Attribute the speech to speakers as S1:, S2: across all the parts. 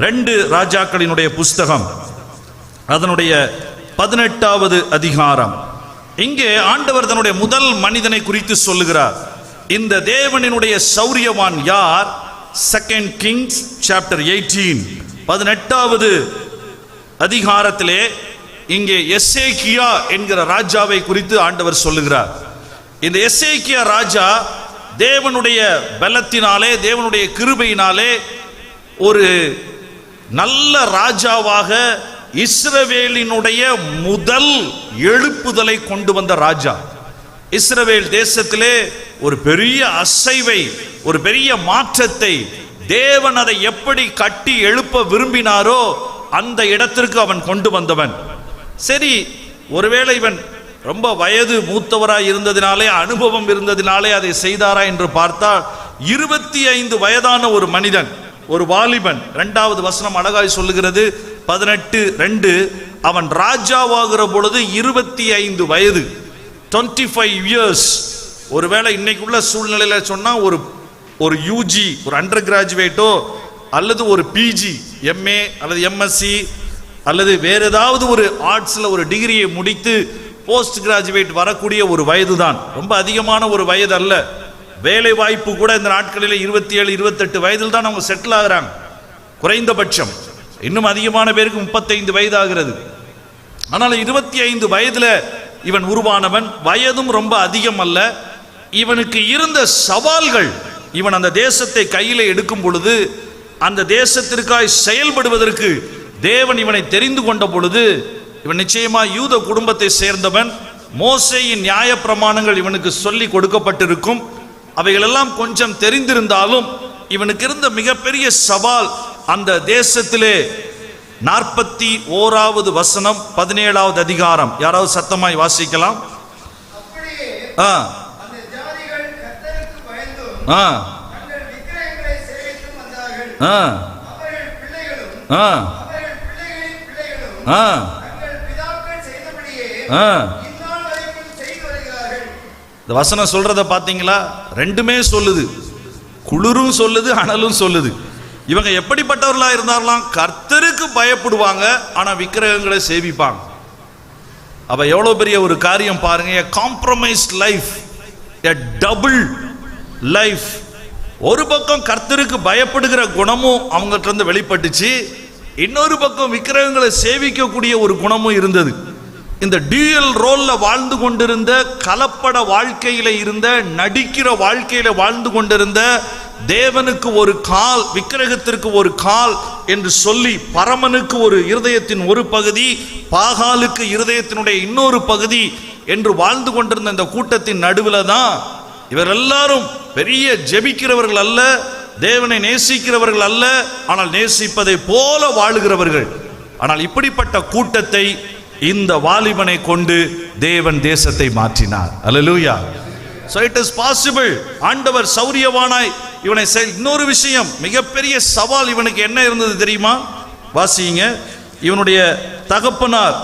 S1: 2 ராஜாக்களினுடைய புஸ்தகம் அதனுடைய 18வது அதிகாரம். இங்கே ஆண்டவர் தன்னுடைய முதல் மனிதனை குறித்து சொல்லுகிறார். இந்த தேவனினுடைய சௌரியவான் யார்? 2 Kings chapter 18 18வது அதிகாரத்திலே இங்கே எசேக்கியா என்கிற ராஜாவை குறித்து ஆண்டவர் சொல்லுகிறார். இந்த எசேக்கியா ராஜா தேவனுடைய பலத்தினாலே, தேவனுடைய கிருபையினாலே ஒரு நல்ல ராஜாவாக இஸ்ரவேலினுடைய முதல் எழுப்புதலை கொண்டு வந்த ராஜா. இஸ்ரவேல் தேசத்திலே ஒரு பெரிய அசைவை, ஒரு பெரிய மாற்றத்தை, தேவன் அதை எப்படி கட்டி எழுப்ப விரும்பினாரோ அந்த இடத்திற்கு அவன் கொண்டு வந்தவன். சரி, ஒருவேளை இவன் ரொம்ப வயது மூத்தவராய் இருந்ததினாலே, அனுபவம் இருந்ததினாலே அதை செய்தாரா என்று பார்த்தால் 25 வயதான ஒரு மனிதன், ஒரு வாலிபன். 2வது வசனம் அழகாய் சொல்லுகிறது 18:2. அவன் ராஜாவாகிற பொழுது 25 வயது, 25 இயர்ஸ். ஒருவேளை இன்னைக்குள்ள சூழ்நிலையில சொன்னா ஒரு யூஜி, ஒரு அண்டர் கிராஜுவேட்டோ அல்லது ஒரு பிஜி, எம்ஏ அல்லது எம்எஸ்சி அல்லது வேற ஏதாவது ஒரு ஆர்ட்ஸ்ல ஒரு டிகிரியை முடித்து போஸ்ட் கிராஜுவேட் வரக்கூடிய ஒரு வயது தான். ரொம்ப அதிகமான ஒரு வயது அல்ல. வேலை வாய்ப்பு கூட இந்த நாட்களில் 27, 28 வயதில் தான் அவங்க செட்டில் ஆகுறாங்க குறைந்தபட்சம். இன்னும் அதிகமான பேருக்கு 35 வயது ஆகிறது. ஆனால் 25 வயதுல இவன் உருவானவன். வயதும் ரொம்ப அதிகம் அல்ல. இவனுக்கு இருந்த சவால்கள், இவன் அந்த தேசத்தை கையில எடுக்கும் பொழுது, அந்த தேசத்திற்காய் செயல்படுவதற்கு தேவன் இவனை தெரிந்து கொண்ட பொழுது, இவன் நிச்சயமா யூத குடும்பத்தை சேர்ந்தவன். மோசேயின் நியாய பிரமாணங்கள் இவனுக்கு சொல்லி கொடுக்கப்பட்டிருக்கும். அவைகளெல்லாம் கொஞ்சம் தெரிந்திருந்தாலும் இவனுக்கு இருந்த மிகப்பெரிய சவால், அந்த தேசத்திலே 41வது வசனம் 17வது அதிகாரம். யாராவது சத்தமாய் வாசிக்கலாம். இந்த வசனம் சொல்றத பாத்தீங்களா? ரெண்டுமே சொல்லுது, குளிரும் சொல்லுது, அனலும் சொல்லுது. இவங்க எப்படிப்பட்டவர்களா இருந்தாலும் கர்த்தருக்கு பயப்படுவாங்க, ஆனா விக்கிரகங்களை சேவிப்பாங்க. அப்ப எவ்வளவு பெரிய ஒரு காரியம் பாருங்க. a compromised life, a double life. ஒரு பக்கம் கர்த்தருக்கு பயப்படுகிற குணமும் அவங்ககிட்ட இருந்து வெளிப்பட்டுச்சு, இன்னொரு பக்கம் விக்கிரகங்களை சேவிக்கக்கூடிய ஒரு குணமும் இருந்தது. இந்த டியூயல் ரோல்ல வாழ்ந்து கொண்டிருந்த, கலப்பட வாழ்க்கையில இருந்த, நடிக்கிற வாழ்க்கையில வாழ்ந்து கொண்டிருந்த, தேவனுக்கு ஒரு கால், விக்கிரகத்திற்கு ஒரு கால் என்று சொல்லி, பரமனுக்கு ஒரு இருதயத்தின் ஒரு பகுதி, பாகாலுக்கு இருதயத்தினுடைய இன்னொரு பகுதி என்று வாழ்ந்து கொண்டிருந்த இந்த கூட்டத்தின் நடுவில் தான் இவர் எல்லாரும் பெரிய ஜெபிக்கிறவர்கள் அல்ல, தேவனை நேசிக்கிறவர்கள் அல்ல, ஆனால் நேசிப்பதை போல வாழுகிறவர்கள். ஆனால் இப்படிப்பட்ட கூட்டத்தை இந்த வாலிபனை கொண்டு தேவன் தேசத்தை மாற்றினார். அல்லேலூயா. So it is possible. ஆண்டவர் சௌரியவானாய் இவனை. இன்னொரு விஷயம், மிகப்பெரிய சவால் இவனுக்கு என்ன இருந்தது தெரியுமா? வாசிங்க. இவனுடைய தகப்பனார்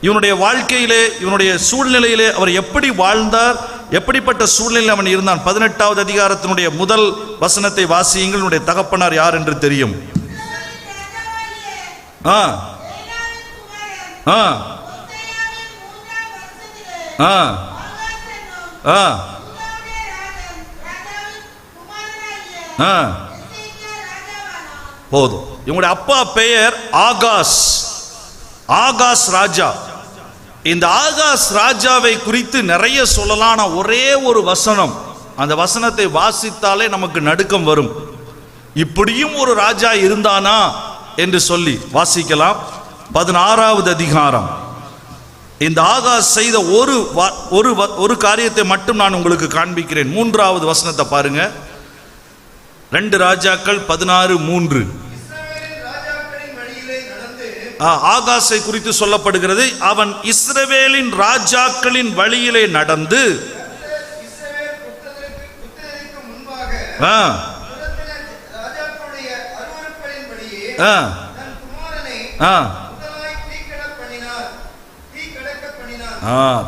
S1: இவனுடைய வாழ்க்கையிலே, இவனுடைய சூழ்நிலையிலே அவர் எப்படி வாழ்ந்தார், எப்படிப்பட்ட சூழ்நிலையில் அவன் இருந்தான். 18வது அதிகாரத்தினுடைய முதல் வசனத்தை வாசியுங்கள். இவனுடைய தகப்பனார் யார் என்று தெரியும். போதும். இவங்களுடைய அப்பா பெயர் ஆகாஸ், ஆகாஸ் ராஜா. இந்த ஆகாஸ் ராஜாவை குறித்து நிறைய சொல்லலாம். ஒரே ஒரு வசனம், அந்த வசனத்தை வாசித்தாலே நமக்கு நடுக்கம் வரும். இப்படியும் ஒரு ராஜா இருந்தானா என்று சொல்லி வாசிக்கலாம். 16வது அதிகாரம். இந்த ஆகாஸ் செய்த ஒரு காரியத்தை மட்டும் நான் உங்களுக்கு காண்பிக்கிறேன். 3வது வசனத்தை பாருங்க. 2 ராஜாக்கள் 16:3. ஆகாசை குறித்து சொல்லப்படுகிறது. அவன் இஸ்ரவேலின் ராஜாக்களின் வழியிலே நடந்து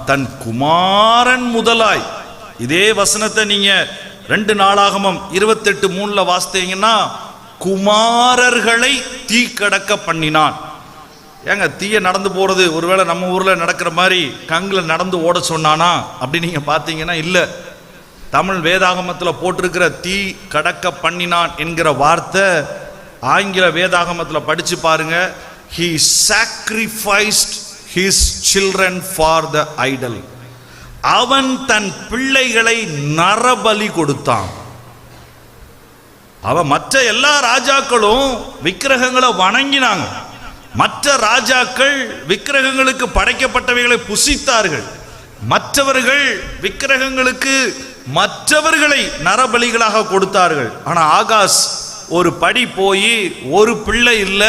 S1: தன் குமாரன் முதலாய். இதே வசனத்தை நீங்க 2 நாளாகமம் 28:3 வாசித்தீங்கன்னா, குமாரர்களை தீ கடக்க பண்ணினான். ஏங்க தீய நடந்து போறது ஒருவேளை நம்ம ஊர்ல நடக்கிற மாதிரி கங்கில் நடந்து ஓட சொன்னானா அப்படி நீங்க பார்த்தீங்கன்னா இல்லை. தமிழ் வேதாகமத்தில் போட்டிருக்கிற தீ கடக்க பண்ணினான் என்கிற வார்த்தை ஆங்கில வேதாகமத்தில் படிச்சு பாருங்க. He sacrificed his children for the idol. அவன் தன் பிள்ளைகளை நரபலி கொடுத்தான். அவன் மற்ற எல்லா ராஜாக்களும் விக்கிரகங்களை வணங்கினாங்க. மற்ற ராஜாக்கள் விக்கிரகங்களுக்கு படைக்கப்பட்டவைகளை புசித்தார்கள். மற்றவர்கள் விக்கிரகங்களுக்கு மற்றவர்களை நரபலிகளாக கொடுத்தார்கள். ஆனா ஆகாஸ் ஒரு படி போய் ஒரு பிள்ளை இல்ல,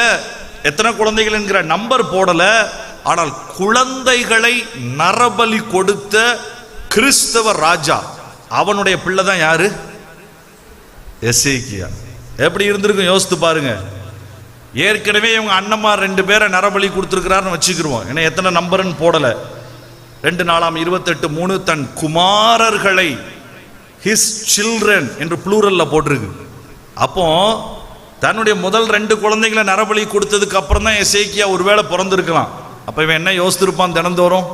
S1: எத்தனை குழந்தைகள் என்கிற நம்பர் போடல, ஆனால் குழந்தைகளை நரபலி கொடுத்த கிறிஸ்தவ ராஜா. அவனுடைய பிள்ளை தான் யாரு? எசேக்கியா. எப்படி இருந்திருக்கும் யோசித்து பாருங்க. ஏற்கனவே இவங்க அண்ணம்மார் 2 பேரை நரபலி கொடுத்துருக்கிறாருன்னு வச்சுக்கிருவோம். ஏன்னா எத்தனை நம்பர்னு போடல. 2 Nalam-28:3 தன் குமாரர்களை his children என்று ப்ளூரல்ல போட்டிருக்கு. அப்போ தன்னுடைய முதல் 2 குழந்தைகளை நரபலி கொடுத்ததுக்கு அப்புறம் தான் எசேக்கியா ஒருவேளை பிறந்திருக்கலாம். அப்ப இவன் என்ன யோசித்திருப்பான்? தினந்தோறும்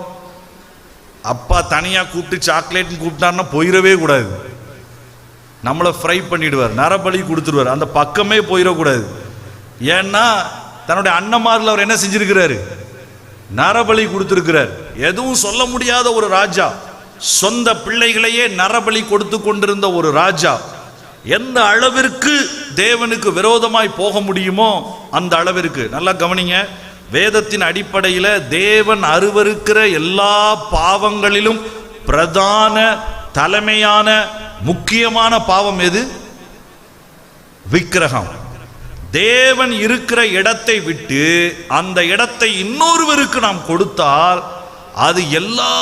S1: அப்பா தனியா கூப்பிட்டு சாக்லேட்னு கூப்பிட்டாருன்னா போயிடவே கூடாது, நம்மளை ஃப்ரை பண்ணிடுவார், நரபலி கொடுத்துருவார், அந்த பக்கமே போயிடக்கூடாது. ஏன்னா தன்னுடைய அண்ணமாரில் அவர் என்ன செஞ்சிருக்கிறாரு? நரபலி கொடுத்திருக்கிறார். எதுவும் சொல்ல முடியாத ஒரு ராஜா, சொந்த பிள்ளைகளையே நரபலி கொடுத்து கொண்டிருந்த ஒரு ராஜா, எந்த அளவிற்கு தேவனுக்கு விரோதமாய் போக முடியுமோ அந்த அளவிற்கு. நல்லா கவனிங்க, வேதத்தின் அடிப்படையில் தேவன் அருவருக்கிற எல்லா பாவங்களிலும் பிரதான தலைமையான முக்கியமான பாவம் எது? விக்கிரகம். தேவன் இருக்கிற இடத்தை விட்டு அந்த இடத்தை இன்னொருவருக்கு நாம் கொடுத்தால் அது எல்லா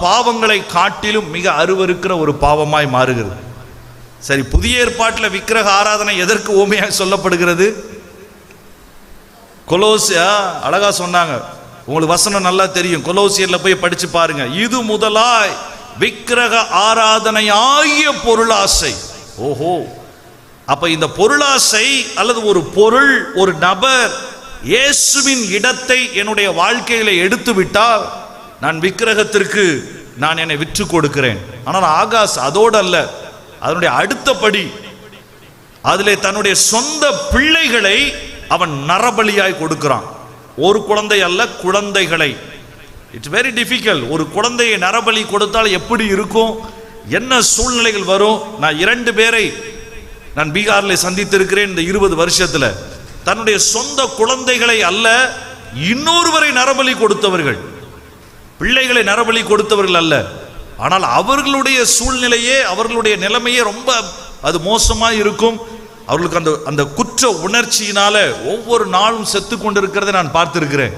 S1: பாவங்களை காட்டிலும் மிக அருவருக்கிற ஒரு பாவமாய் மாறுகிறது. சரி, புதிய ஏற்பாட்டில் விக்கிரக ஆராதனை எதற்கு ஓமையாக சொல்லப்படுகிறது? கொலோசியா அழகா சொன்னாங்க, உங்களுக்கு வசனம் நல்லா தெரியும், கொலோசியர்ல போய் படிச்சு பாருங்க. இது முதலாய் விக்கிரக ஆராதனை ஆகிய பொருளாசை. ஓஹோ, அப்ப இந்த பொருளாசை அல்லது ஒரு பொருள், ஒரு நபர் இயேசுவின் இடத்தை என்னுடைய வாழ்க்கையில எடுத்து விட்டால் நான் விக்கிரகத்திற்கு நான் என்னை விற்று கொடுக்கிறேன். ஆனால் ஆகாஸ் அதோடு அல்ல, அதனுடைய அடுத்த படி, அதிலே தன்னுடைய சொந்த பிள்ளைகளை அவன் நரபலியாய் கொடுக்கிறான். ஒரு குழந்தை அல்ல, குழந்தைகளை. It's very difficult. ஒரு குழந்தையை நரபலி கொடுத்தால் எப்படி இருக்கும், என்ன சூழ்நிலைகள் வரும்? நான் 2 பேரை நான் பீகாரில் சந்தித்திருக்கிறேன் இந்த 20 வருஷத்துல. தன்னுடைய சொந்த குழந்தைகளை அல்ல, இன்னொருவரை நரபலி கொடுத்தவர்கள், பிள்ளைகளை நரபலி கொடுத்தவர்கள் அல்ல. ஆனால் அவர்களுடைய சூழ்நிலையே, அவர்களுடைய நிலைமையே ரொம்ப அது மோசமா இருக்கும். அவர்களுக்கு அந்த அந்த குற்ற உணர்ச்சியினால ஒவ்வொரு நாளும் செத்து கொண்டிருக்கிறதை நான் பார்த்திருக்கிறேன்.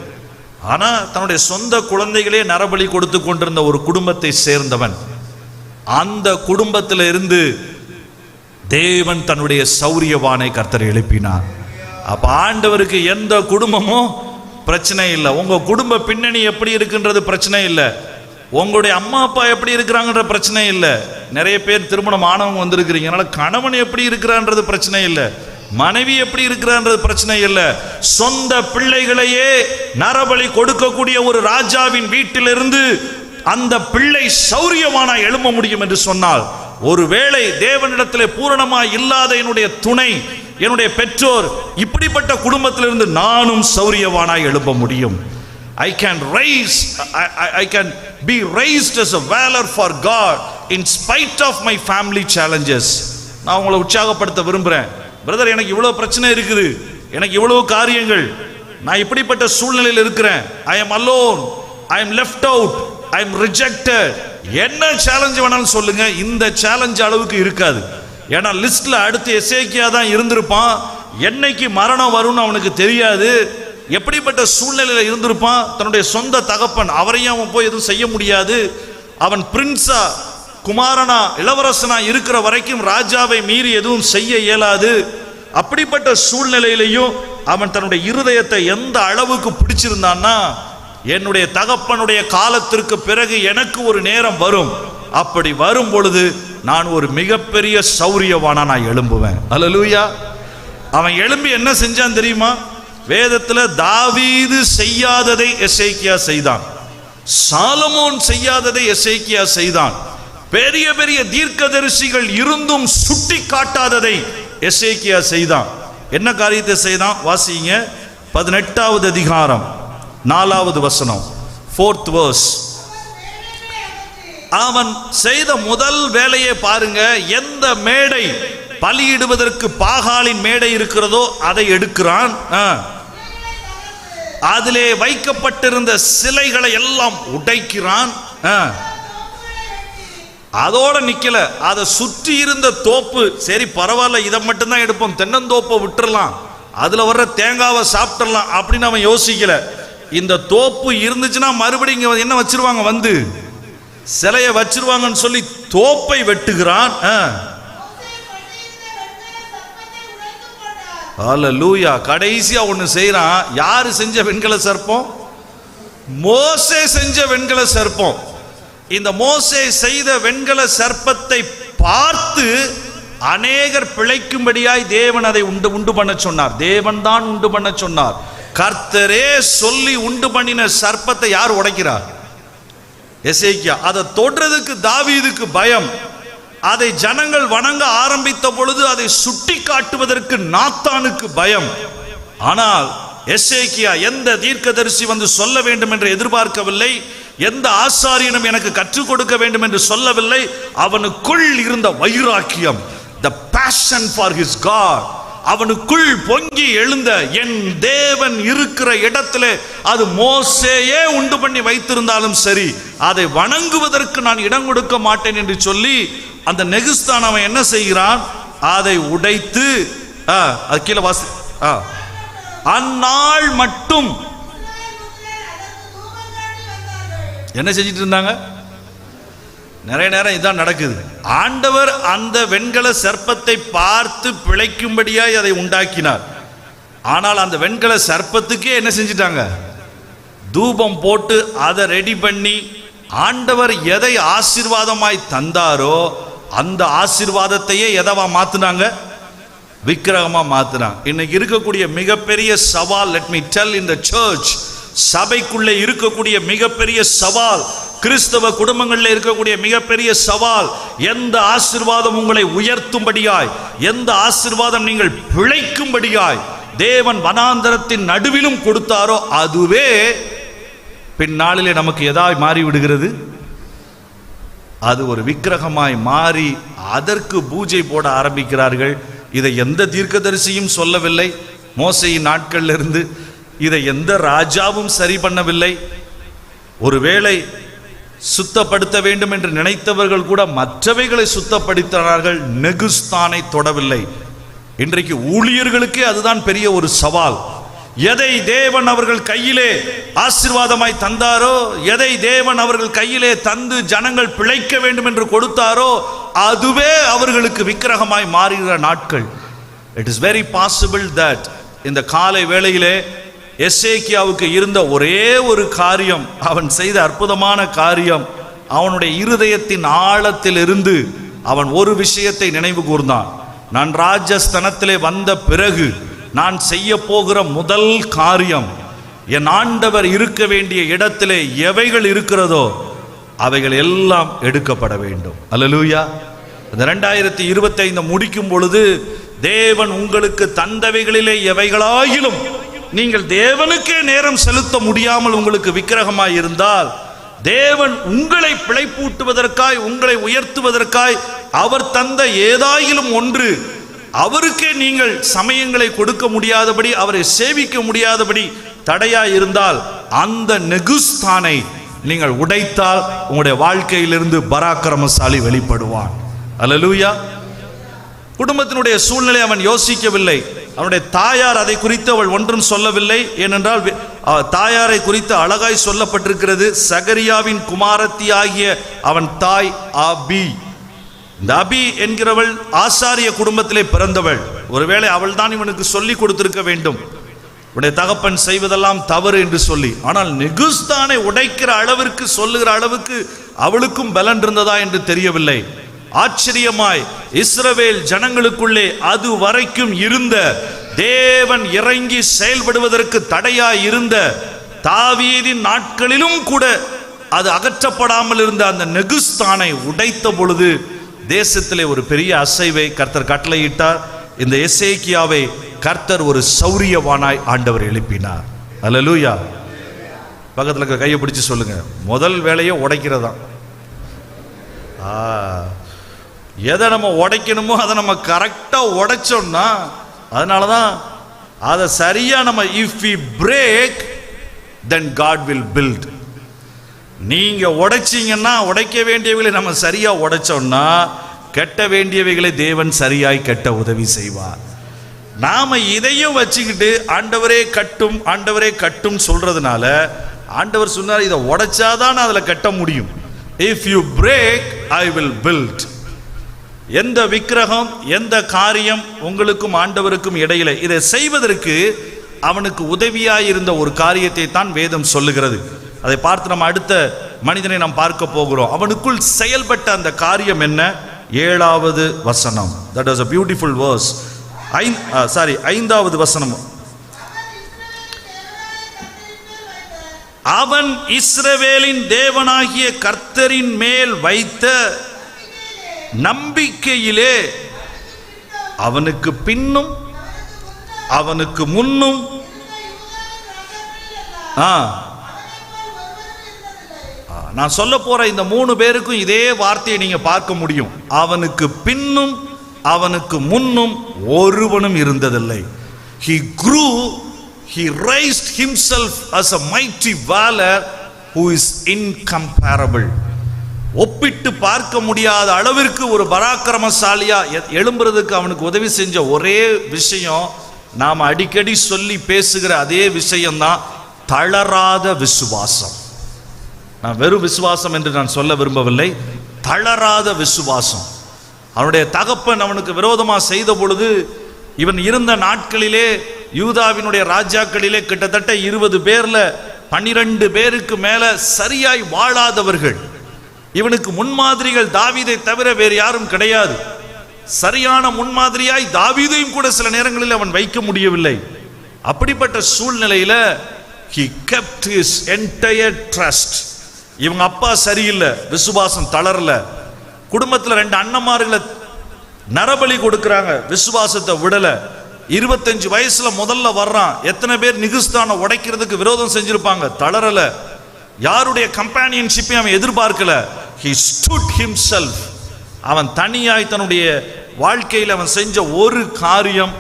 S1: ஆனா தன்னுடைய சொந்த குழந்தைகளே நரபலி கொடுத்து கொண்டிருந்த ஒரு குடும்பத்தை சேர்ந்தவன். அந்த குடும்பத்தில் இருந்து தேவன் தன்னுடைய சௌரியவானை கர்த்தரை எழுப்பினார். அப்ப ஆண்டவருக்கு எந்த குடும்பமும் பிரச்சனை இல்லை. உங்க குடும்ப பின்னணி எப்படி இருக்குன்றது பிரச்சனை இல்லை. உங்களுடைய அம்மா அப்பா எப்படி இருக்கிறாங்கன்ற பிரச்சனை இல்லை. நிறைய பேர் திருமணம் ஆனவங்க வந்திருக்கிறீங்க, அதனால கணவன் எப்படி இருக்கிறான்றது பிரச்சனை இல்லை, மனைவி எப்படி இருக்கிறான்றது பிரச்சனை இல்லை. சொந்த பிள்ளைகளையே நரபலி கொடுக்கக்கூடிய ஒரு ராஜாவின் வீட்டிலிருந்து அந்த பிள்ளை சௌரியமானா எழும்ப முடியும் என்று சொன்னால், ஒருவேளை தேவனிடத்திலே பூரணமாய் இல்லாத என்னுடைய துணை, என்னுடைய பெற்றோர், இப்படிப்பட்ட குடும்பத்திலிருந்து நானும் சௌரியவானாய் எழும்ப முடியும். I can be raised as a valor for God in spite of my family challenges. நான் உங்களை உற்சாகப்படுத்த விரும்புகிறேன். பிரதர், எனக்கு இவ்வளோ பிரச்சனை இருக்குது, எனக்கு இவ்வளோ காரியங்கள், நான் இப்படிப்பட்ட சூழ்நிலையில் இருக்கிறேன், I am alone, I am left out, I am rejected. என்ன சேலஞ்ச் வேணாலும் சொல்லுங்க, இந்த சேலஞ்ச் அளவுக்கு இருக்காது. ஏன்னா லிஸ்ட்ல அடுத்து எசேக்கியா தான் இருந்திருப்பான். என்னைக்கு மரணம் வரும்னு அவனுக்கு தெரியாது. எப்படிப்பட்ட சூழ்நிலையில் இருந்திருப்பான். தன்னுடைய சொந்த தகப்பன், அவரையும் அவன் போய் எதுவும் செய்ய முடியாது. அவன் பிரின்ஸா, குமாரனா, இளவரசனா இருக்கிற வரைக்கும் ராஜாவை மீறி எதுவும் செய்ய இயலாது. அப்படிப்பட்ட சூழ்நிலையிலையும் அவன் தன்னுடைய இருதயத்தை எந்த அளவுக்கு பிடிச்சிருந்தான்னா, என்னுடைய தகப்பனுடைய காலத்திற்கு பிறகு எனக்கு ஒரு நேரம் வரும், அப்படி வரும் பொழுது நான் ஒரு மிகப்பெரிய சௌரியவானா நான் எழும்புவேன். அல்லேலூயா. அவன் எழும்பி என்ன செஞ்சான் தெரியுமா? வேதத்துல தாவீது செய்யாததை எசேக்கியா செய்தான், சாலமோன் செய்யாததை எசேக்கியா செய்தான். பெரிய பெரிய தீர்க்கதரிசிகள் இருந்தும் சுட்டி காட்டாததை எசேக்கியா செய்தான். என்ன காரியத்தை செய்தான்? வாசிங்க 18வது அதிகாரம் 4வது வசனம், 4th verse. அவன் செய்த முதல் வேலையை பாருங்க. எந்த மேடை பலியிடுவதற்கு பாகாலின் மேடை இருக்கிறதோ அதை எடுக்கிறான். அதிலே வைக்கப்பட்டிருந்த சிலைகளை எல்லாம் உடைக்கிறான். அதோட நிக்கல, அதை சுற்றி இருந்த தோப்பு, சரி பரவாயில்ல இதை மட்டும்தான் எடுப்போம், தென்னந்தோப்பை விட்டுறலாம், அதுல வர்ற தேங்காவை சாப்பிட்டுறலாம் அப்படின்னு அவன் யோசிக்கல. இந்த தோப்பு இருந்துச்சுன்னா மறுபடியும் என்ன வச்சிருவாங்க, வந்து சிலையை வச்சிருவாங்கன்னு சொல்லி தோப்பை வெட்டுகிறான். ஹல்லேலூயா. கடைசியா ஒண்ணு செய்யறான். யாரு செஞ்ச வெண்கல சர்ப்பம்? மோசே செஞ்ச வெண்கல சர்ப்பம். இந்த மோசே செய்த வெண்கல சர்ப்பத்தை பார்த்து அநேகர் பிழைக்கும்படியாய் தேவன் அதை உண்டு பண்ண சொன்னார். தேவன் தான் உண்டு பண்ண சொன்னார். கர்த்தரே சொல்லி உண்டு பண்ணின சர்ப்பத்தை யார் உடைக்கிறார்? எசேக்கியா. அதை தொடுறதுக்கு தாவீதுக்கு பயம். அதை ஜனங்கள் வணங்க ஆரம்பித்த பொழுது அதை சுட்டி காட்டுவதற்கு நாத்தானுக்கு பயம். ஆனால் எசேக்கியா எந்த தீர்க்கதரிசி வந்து சொல்ல வேண்டும் என்று எதிர்பார்க்கவில்லை, எந்த ஆசாரியனும் எனக்கு கற்றுக் கொடுக்க வேண்டும் என்று சொல்லவில்லை. அவனுக்குள் இருந்த வைராக்கியம், the passion for his God, அவனுக்குள் பொங்கி எழுந்த என் தேவன் இருக்கிற இடத்திலே அது மோசேயே உண்டு பண்ணி வைத்திருந்தாலும் சரி, அதை வணங்குவதற்கு நான் இடம் கொடுக்க மாட்டேன் என்று சொல்லி அந்த நெகுஸ்தான் அவன் என்ன செய்கிறான்? அதை உடைத்து கீழே வாசி. அந்நாள் மட்டும் என்ன செஞ்சிட்டு இருந்தாங்க? நிறைய நேரம் இதான் நடக்குது. ஆண்டவர் அந்த வெண்கல சர்ப்பத்தை பார்த்து பிழைக்கும்படியாய் அதை உண்டாக்கினார். ஆனால் அந்த வெண்கல சர்ப்பத்துக்கே என்ன செஞ்சிட்டாங்க? தூபம் போட்டு அதை ரெடி பண்ணி ஆண்டவர் எதை ஆசீர்வாதமாய் தந்தாரோ அந்த ஆசீர்வாதத்தையே எதவா மாத்துனாங்க? விக்கிரகமா மாத்துறாங்க. இன்னைக்கு இருக்கக்கூடிய மிகப்பெரிய சவால், லெட் மீ டெல், இன் தி சர்ச், சபைக்குள்ளே இருக்கக்கூடிய மிகப்பெரிய சவால், கிறிஸ்தவ குடும்பங்களில் இருக்கக்கூடிய மிகப்பெரிய சவால், எந்த ஆசீர்வாதம் உங்களை உயர்த்தும்படியாய், எந்த ஆசீர்வாதம் நீங்கள் பிழைக்கும்படியாய் தேவன் வனாந்தரத்தின் நடுவிலும் கொடுத்தாரோ அதுவே பின்னாளிலே நமக்கு எதாய் மாறி விடுகிறது? அது ஒரு விக்கிரகமாய் மாறி அதற்கு பூஜை போட ஆரம்பிக்கிறார்கள். இதை எந்த தீர்க்கதரிசியும் சொல்லவில்லை மோசேயின் நாட்களில் இருந்து. இதை எந்த ராஜாவும் சரி பண்ணவில்லை. ஒருவேளை சுத்தப்படுத்த வேண்டும் என்று நினைத்தவர்கள் கூட மற்றவைகளை சுத்தப்படுத்தினார்கள், நெகுஸ்தானை தொடவில்லை. இன்றைக்கு ஊழியர்களுக்கே அதுதான் பெரிய ஒரு சவால். எதை தேவன் அவர்கள் கையிலே ஆசீர்வாதமாய் தந்தாரோ, எதை தேவன் அவர்கள் கையிலே தந்து ஜனங்கள் பிழைக்க வேண்டும் என்று கொடுத்தாரோ அதுவே அவர்களுக்கு விக்கிரகமாய் மாறுகிற நாட்கள். It is very possible that இந்த காலை வேளையிலே எசேக்கியாவுக்கு இருந்த ஒரே ஒரு காரியம், அவன் செய்த அற்புதமான காரியம், அவனுடைய இருதயத்தின் ஆழத்தில் இருந்து அவன் ஒரு விஷயத்தை நினைவு கூர்ந்தான். நான் ராஜஸ்தானத்திலே வந்த பிறகு நான் செய்ய போகிற முதல் காரியம், என் ஆண்டவர் இருக்க வேண்டிய இடத்திலே எவைகள் இருக்கிறதோ அவைகள் எல்லாம் எடுக்கப்பட வேண்டும். அல்லேலூயா. இந்த 2025 முடிக்கும் பொழுது தேவன் உங்களுக்கு தந்தவைகளிலே எவைகளாயிலும் நீங்கள் தேவனுக்கே நேரம் செலுத்த முடியாமல் உங்களுக்கு விக்கிரகமாய் இருந்தால், தேவன் உங்களை பிழைப்பூட்டுவதற்காய், உங்களை உயர்த்துவதற்காய் அவர் தந்த ஏதாயிலும் ஒன்று அவருக்கே நீங்கள் சமயங்களை கொடுக்க முடியாதபடி, அவரை சேவிக்க முடியாதபடி தடையா இருந்தால், அந்த நெகுஸ்தானை நீங்கள் உடைத்தால் உங்களுடைய வாழ்க்கையிலிருந்து பராக்கிரமசாலி வெளிப்படுவான். அல்லேலூயா. குடும்பத்தினுடைய சூழ்நிலை அவன் யோசிக்கவில்லை. அவனுடைய தாயார் அதை குறித்து அவள் ஒன்றும் சொல்லவில்லை. ஏனென்றால் தாயாரை குறித்து அழகாய் சொல்லப்பட்டிருக்கிறது. சகரியாவின் குமாரத்தி ஆகிய அவன் தாய் ஆபி. இந்த அபி என்கிறவள் ஆசாரிய குடும்பத்திலே பிறந்தவள். ஒருவேளை அவள் தான் இவனுக்கு சொல்லி கொடுத்திருக்க வேண்டும், உடைய தகப்பன் செய்வதெல்லாம் தவறு என்று சொல்லி. ஆனால் நெகுஸ்தானை உடைக்கிற அளவிற்கு, சொல்லுகிற அளவுக்கு அவளுக்கும் பலன் இருந்ததா என்று தெரியவில்லை. ஆச்சரியமாய் இஸ்ரவேல் ஜனங்களுக்குள்ளே அது வரைக்கும் இருந்த தேவன் இறங்கி செயல்படுவதற்கு தடையாய் இருந்த தாவீதின் நாட்களிலும் கூட அது அகற்றப்படாமல் இருந்த அந்த நெகுஸ்தானை உடைத்த பொழுது தேசத்திலே ஒரு பெரிய அசைவை கர்த்தர் கட்டளையிட்டார். இந்த எசேக்கியாவை கர்த்தர் ஒரு சௌரியவானாய் ஆண்டவர் எழுப்பினார். அல்லேலூயா. பக்கத்தில் இருக்கிற கையை பிடிச்சு சொல்லுங்க, முதல் வேலையை உடைக்கிறதா. எதை நம்ம உடைக்கணுமோ அதை நம்ம கரெக்டாக உடைச்சோம்னா, அதனாலதான் அதை சரியா நம்ம if we break then God will build. நீங்க உடைச்சிங்கன்னா, உடைக்க வேண்டியவைகளை நம்ம சரியா உடைச்சோம்னா கட்ட வேண்டியவைகளை தேவன் சரியாய் கட்ட உதவி செய்வார். நாம இதையும் வச்சுக்கிட்டு ஆண்டவரே கட்டும் ஆண்டவரே கட்டும் சொல்றதுனால ஆண்டவர் சொன்னார், இதை உடைச்சாதான் அதில் கட்ட முடியும். If you break I will build. எந்த விக்கிரகம் எந்த காரியம் உங்களுக்கும் ஆண்டவருக்கும் இடையில இதை செய்வதற்கு அவனுக்கு உதவியாயிருந்த ஒரு காரியத்தை தான் வேதம் சொல்லுகிறது. அதை பார்த்து நம்ம அடுத்த மனிதனை நாம் பார்க்க போகிறோம். அவனுக்குள் செயல்பட்ட அந்த காரியம் என்ன? 7வது வசனம். That was a beautiful verse. 5வது வசனம். அவன் இஸ்ரவேலின் தேவனாகிய கர்த்தரின் மேல் வைத்த நம்பிக்கையிலே அவனுக்கு பின்னும் அவனுக்கு முன்னும் நான் சொல்ல போற இந்த 3 பேருக்கும் இதே வார்த்தையை நீங்க பார்க்க முடியும். அவனுக்கு பின்னும் அவனுக்கு முன்னும் ஒருவனும் இருந்ததில்லை. He grew, he raised himself as a mighty valor who is incomparable. ஒப்பிட்டு பார்க்க முடியாத அளவிற்கு ஒரு பராக்கிரமசாலியா எழும்புறதுக்கு அவனுக்கு உதவி செஞ்ச ஒரே விஷயம், நாம் அடிக்கடி சொல்லி பேசுகிற அதே விஷயம்தான், தளராத விசுவாசம். நான் வெறும் விசுவாசம் என்று நான் சொல்ல விரும்பவில்லை, தளராத விசுவாசம். அவனுடைய தகப்பன் அவனுக்கு விரோதமாக செய்த பொழுது, இவன் இருந்த நாட்களிலே யூதாவினுடைய ராஜாக்களிலே கிட்டத்தட்ட 20 பேர்ல 12 பேருக்கு மேல சரியாய் வாழாதவர்கள். இவனுக்கு முன்மாதிரிகள் தாவீதை தவிர வேறு யாரும் கிடையாது. சரியான முன்மாதிரியாய் தாவீதையும் கூட சில நேரங்களில் அவன் வைக்க முடியவில்லை. அப்படிப்பட்ட சூழ்நிலையில he kept his entire trust. இவங்க அப்பா சரியில்லை, விசுவாசம் தளரல. குடும்பத்தில் 2 அண்ணன்மார்களை நரபலி கொடுக்கறாங்க, விசுவாசத்தை விடல. 25 வயசுல முதல்ல வர்றான். எத்தனை பேர் நிகுஸ்தானை உடைக்கிறதுக்கு விரோதம் செஞ்சிருப்பாங்க, தளரல. யாருடைய கம்பானியன்ஷிப்பை அவன் எதிர்பார்க்கல. He stood himself. அவன் தனியாய் தன்னுடைய வாழ்க்கையில் அவன் செஞ்ச ஒரு காரியம்,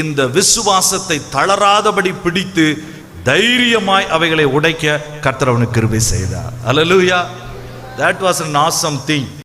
S1: இந்த விசுவாசத்தை தளராதபடி பிடித்து தைரியமாய் அவைகளை உடைக்க கர்த்தர் அவனுக்கு கிருபை செய்தார். Hallelujah. That was an awesome thing.